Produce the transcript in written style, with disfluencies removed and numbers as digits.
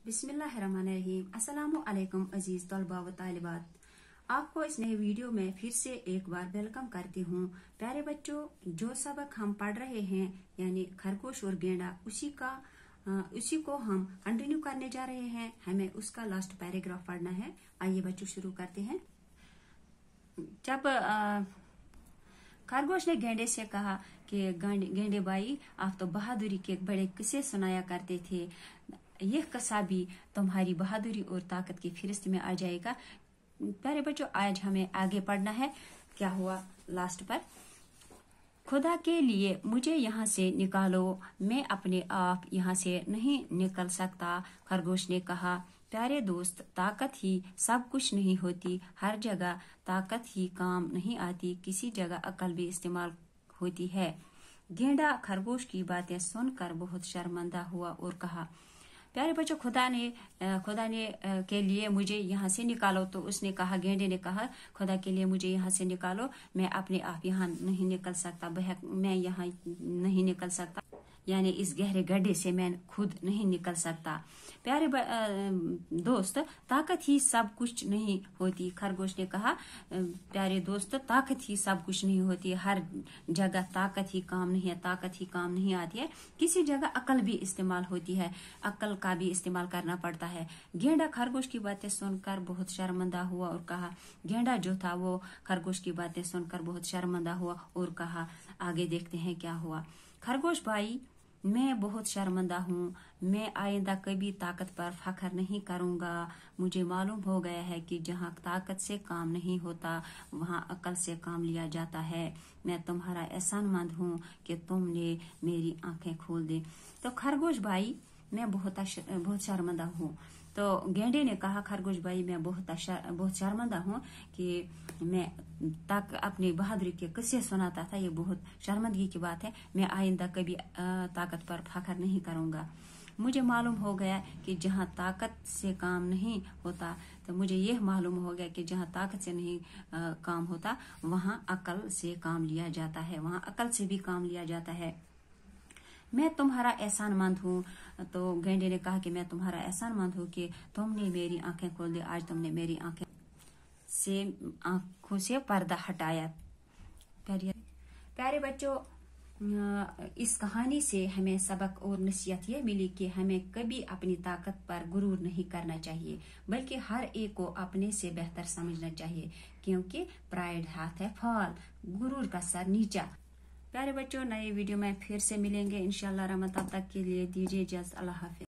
बिस्मिल्लाहिर्रहमानिर्रहीम। अस्सलामु अलैकुम अजीज तलबा व तालिबात, आपको इस नए वीडियो में फिर से एक बार वेलकम करती हूँ। प्यारे बच्चों, जो सबक हम पढ़ रहे हैं यानी खरगोश और गेंडा, उसी को हम कंटिन्यू करने जा रहे हैं। हमें उसका लास्ट पैराग्राफ पढ़ना है। आइए बच्चों शुरू करते हैं। जब खरगोश ने गेंडे से कहा कि गेंडे भाई, आप तो बहादुरी के बड़े किस्से सुनाया करते थे, यह किस्सा भी तुम्हारी बहादुरी और ताकत की फहरिस्त में आ जाएगा। प्यारे बच्चों, आज हमें आगे पढ़ना है। क्या हुआ लास्ट पर? खुदा के लिए मुझे यहाँ से निकालो, मैं अपने आप यहाँ से नहीं निकल सकता। खरगोश ने कहा, प्यारे दोस्त, ताकत ही सब कुछ नहीं होती, हर जगह ताकत ही काम नहीं आती, किसी जगह अकल भी इस्तेमाल होती है। गेंडा खरगोश की बातें सुनकर बहुत शर्मिंदा हुआ और कहा, प्यारे बच्चों, खुदा ने के लिए मुझे यहाँ से निकालो। तो उसने कहा, गेंडे ने कहा, खुदा के लिए मुझे यहाँ से निकालो, मैं अपने आप यहाँ नहीं निकल सकता, मैं यहाँ नहीं निकल सकता, यानी इस गहरे गड्ढे से मैं खुद नहीं निकल सकता। प्यारे दोस्त, ताकत ही सब कुछ नहीं होती। खरगोश ने कहा, प्यारे दोस्त, ताकत ही सब कुछ नहीं होती, हर जगह ताकत ही काम नहीं है, ताकत ही काम नहीं आती है, किसी जगह अकल भी इस्तेमाल होती है, अकल का भी इस्तेमाल करना पड़ता है। गेंडा खरगोश की बातें सुनकर बहुत शर्मिंदा हुआ और कहा, गेंडा जो था वो खरगोश की बातें सुनकर बहुत शर्मिंदा हुआ और कहा, आगे देखते हैं क्या हुआ। खरगोश भाई, मैं बहुत शर्मिंदा हूँ, मैं आइंदा कभी ताकत पर फख्र नहीं करूँगा। मुझे मालूम हो गया है कि जहाँ ताकत से काम नहीं होता वहाँ अकल से काम लिया जाता है। मैं तुम्हारा एहसानमंद हूँ कि तुमने मेरी आंखें खोल दी। तो खरगोश भाई, मैं बहुत शर्मिंदा हूँ। तो गेंडे ने कहा, खरगोश भाई, मैं बहुत शर्मिंदा हूँ कि मैं अपनी बहादुरी के किस्से सुनाता था, ये बहुत शर्मिंदगी की बात है। मैं आइंदा कभी ताकत पर फख्र नहीं करूँगा। मुझे मालूम हो गया कि जहाँ ताकत से काम नहीं होता, तो मुझे यह मालूम हो गया कि जहाँ ताकत से नहीं काम होता वहाँ अकल से काम लिया जाता है, वहाँ अकल से भी काम लिया जाता है। मैं तुम्हारा एहसानमंद हूँ। तो गेंडे ने कहा कि मैं तुम्हारा एहसानमंद हूँ कि तुमने मेरी आंखें खोल दी, आज तुमने मेरी आंखों से पर्दा हटाया। प्यारे बच्चों, इस कहानी से हमें सबक और नसीहत ये मिली कि हमें कभी अपनी ताकत पर गुरूर नहीं करना चाहिए, बल्कि हर एक को अपने से बेहतर समझना चाहिए, क्योंकि प्राइड हाथ है फाल, गुरूर का सर नीचा। प्यारे बच्चों, नए वीडियो में फिर से मिलेंगे इंशाल्लाह। तब तक के लिए दीजिए इजाज़त। अल्लाह हाफ़िज़।